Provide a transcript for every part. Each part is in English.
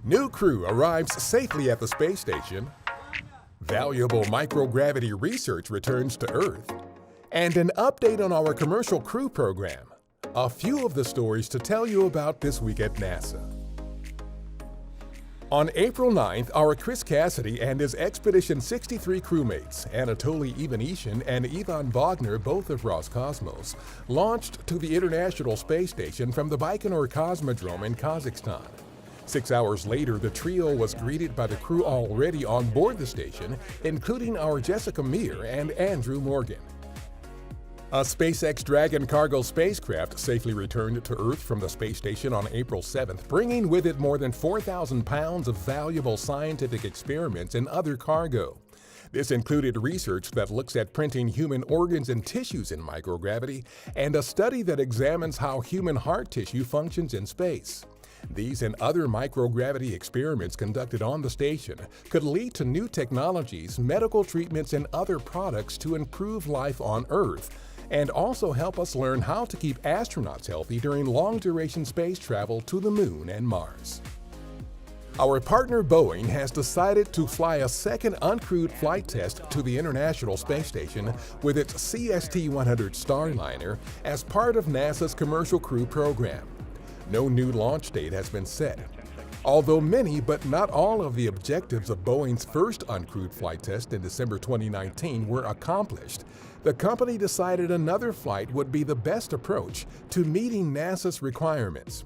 New crew arrives safely at the space station. Valuable microgravity research returns to Earth. And an update on our commercial crew program. A few of the stories to tell you about this week at NASA. On April 9th, our Chris Cassidy and his Expedition 63 crewmates, Anatoly Ivanishin and Ivan Wagner, both of Roscosmos, launched to the International Space Station from the Baikonur Cosmodrome in Kazakhstan. 6 hours later, the trio was greeted by the crew already on board the station, including our Jessica Meir and Andrew Morgan. A SpaceX Dragon cargo spacecraft safely returned to Earth from the space station on April 7th, bringing with it more than 4,000 pounds of valuable scientific experiments and other cargo. This included research that looks at printing human organs and tissues in microgravity, and a study that examines how human heart tissue functions in space. These and other microgravity experiments conducted on the station could lead to new technologies, medical treatments, and other products to improve life on Earth, and also help us learn how to keep astronauts healthy during long-duration space travel to the Moon and Mars. Our partner Boeing has decided to fly a second uncrewed flight test to the International Space Station with its CST-100 Starliner as part of NASA's Commercial Crew program. No new launch date has been set. Although many but not all of the objectives of Boeing's first uncrewed flight test in December 2019 were accomplished, the company decided another flight would be the best approach to meeting NASA's requirements.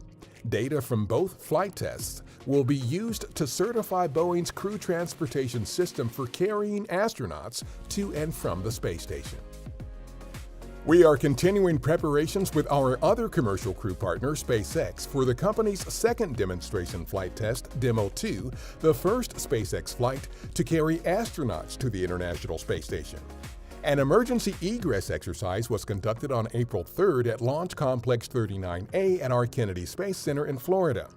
Data from both flight tests will be used to certify Boeing's crew transportation system for carrying astronauts to and from the space station. We are continuing preparations with our other commercial crew partner, SpaceX, for the company's second demonstration flight test, Demo 2, the first SpaceX flight to carry astronauts to the International Space Station. An emergency egress exercise was conducted on April 3rd at Launch Complex 39A at our Kennedy Space Center in Florida.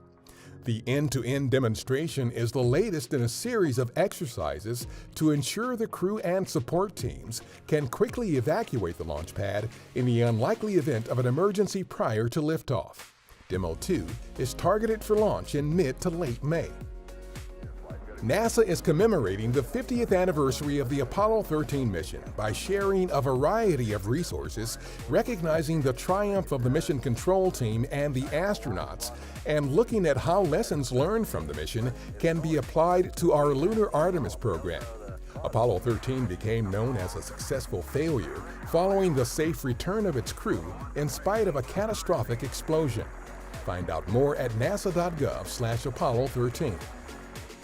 The end-to-end demonstration is the latest in a series of exercises to ensure the crew and support teams can quickly evacuate the launch pad in the unlikely event of an emergency prior to liftoff. Demo 2 is targeted for launch in mid to late May. NASA is commemorating the 50th anniversary of the Apollo 13 mission by sharing a variety of resources, recognizing the triumph of the mission control team and the astronauts, and looking at how lessons learned from the mission can be applied to our Lunar Artemis program. Apollo 13 became known as a successful failure following the safe return of its crew in spite of a catastrophic explosion. Find out more at nasa.gov/Apollo 13.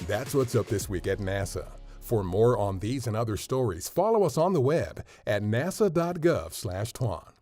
That's what's up this week at NASA. For more on these and other stories, follow us on the web at nasa.gov/Tuan.